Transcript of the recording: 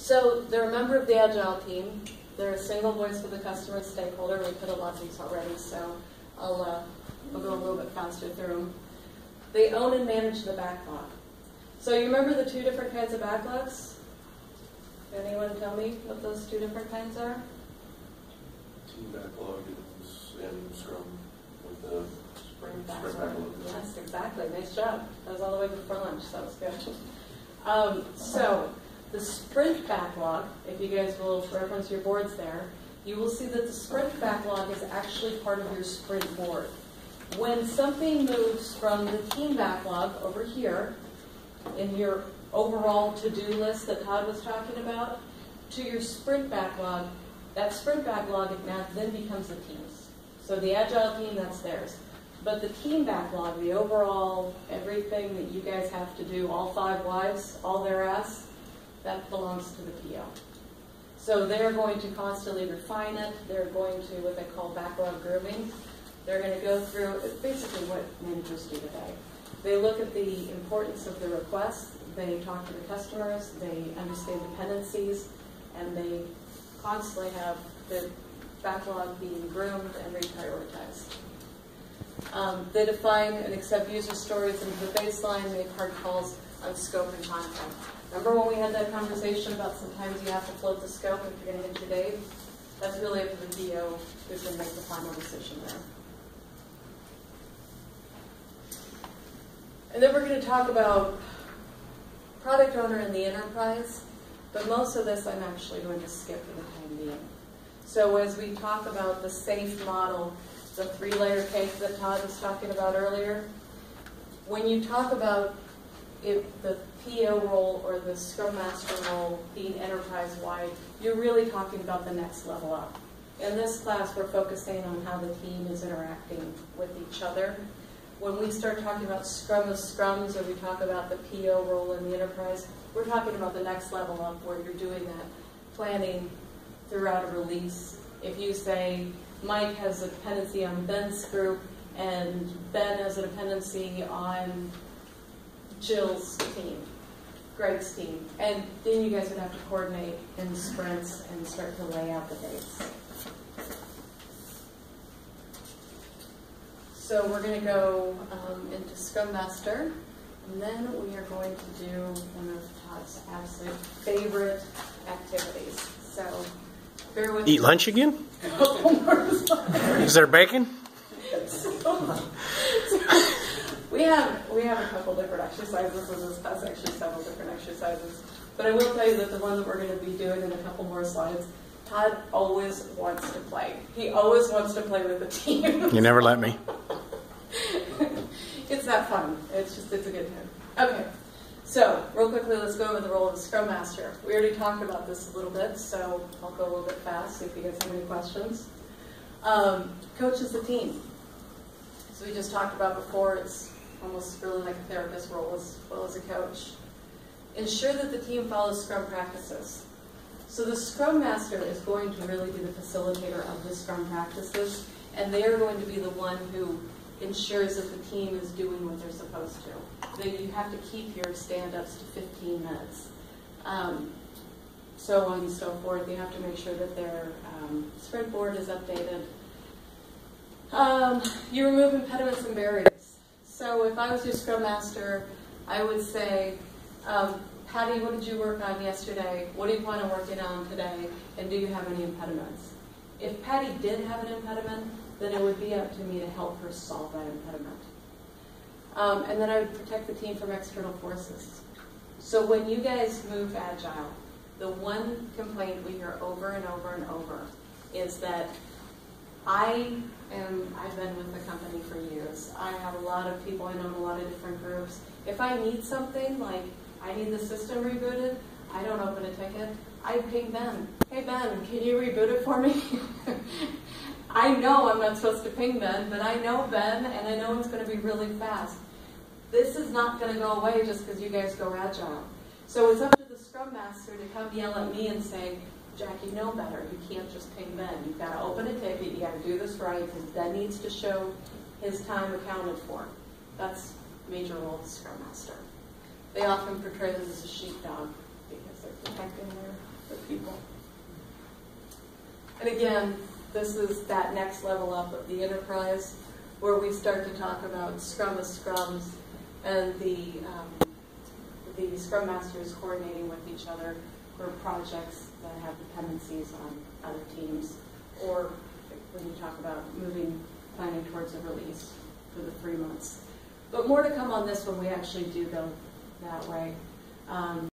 So they're a member of the Agile team. They're a single voice with the customer and stakeholder. We put a lot of these already, so I'll go a little bit faster through them. They own and manage the backlog. So you remember the two different kinds of backlogs? Anyone tell me what those two different kinds are? Team backlog and Scrum with the sprint backlog. Yes, exactly. Nice job. That was all the way before lunch. That was good. So the sprint backlog, if you guys will reference your boards there, you will see that the sprint backlog is actually part of your sprint board. When something moves from the team backlog over here in your overall to-do list that Todd was talking about to your sprint backlog, that sprint backlog now then becomes the team's. So the Agile team, that's theirs. But the team backlog, the overall, everything that you guys have to do, all 5 wives, all their ass, that belongs to the PO. So they're going to constantly refine it. They're going to what they call backlog grooming. They're going to go through basically what managers do today. They look at the importance of the request. They talk to the customers. They understand dependencies. And they constantly have the backlog being groomed and reprioritized. They define and accept user stories into the baseline, make hard calls on scope and content. Remember when we had that conversation about sometimes you have to float the scope if you're going to hit your date? That's really up to the PO who's going to make the final decision there. And then we're going to talk about product owner in the enterprise, but most of this I'm actually going to skip for the time being. So as we talk about the SAFe model, the 3-layer cake that Todd was talking about earlier, when you talk about the PO role or the Scrum Master role being enterprise-wide, you're really talking about the next level up. In this class, we're focusing on how the team is interacting with each other. When we start talking about Scrum of Scrums, or we talk about the PO role in the enterprise, we're talking about the next level up where you're doing that planning throughout a release. If you say, Mike has a dependency on Ben's group, and Ben has a dependency on Jill's team, Greg's team, and then you guys would have to coordinate in sprints and start to lay out the dates. So we're going to go into Scrum Master, and then we are going to do one of Todd's absolute favorite activities. So bear with me. Eat lunch again? Is there bacon? We have a couple different exercises in this class, actually several different exercises. But I will tell you that the one that we're going to be doing in a couple more slides, Todd always wants to play. He always wants to play with the team. You never let me. It's that fun. It's a good time. Okay, so real quickly, let's go over the role of the Scrum Master. We already talked about this a little bit, so I'll go a little bit fast, see if you guys have any questions. Coaches the team. So we just talked about before, it's almost really like a therapist role as well as a coach. Ensure that the team follows Scrum practices. So the Scrum Master is going to really be the facilitator of the Scrum practices, and they are going to be the one who ensures that the team is doing what they're supposed to. That you have to keep your stand-ups to 15 minutes. So on and so forth. You have to make sure that their sprint board is updated. You remove impediments and barriers. So if I was your Scrum Master, I would say, Patty, what did you work on yesterday? What do you plan on working on today? And do you have any impediments? If Patty did have an impediment, then it would be up to me to help her solve that impediment. And then I would protect the team from external forces. So when you guys move Agile, the one complaint we hear over and over and over is that I've been with the company for years. I have a lot of people, I know in a lot of different groups. If I need something, like I need the system rebooted, I don't open a ticket. I ping Ben. Hey Ben, can you reboot it for me? I know I'm not supposed to ping Ben, but I know Ben, and I know it's going to be really fast. This is not going to go away just because you guys go Agile. So it's up to the Scrum Master to come yell at me and say, Jack, you know better. You can't just ping Ben. You've got to open a ticket. You got to do this right because Ben needs to show his time accounted for. That's a major role of the Scrum Master. They often portray them as a sheepdog because they're protecting with people. And again, this is that next level up of the enterprise, where we start to talk about Scrum as Scrums and the Scrum Masters coordinating with each other for projects that have dependencies on other teams, or when you talk about planning towards a release for the 3 months. But more to come on this when we actually do go that way.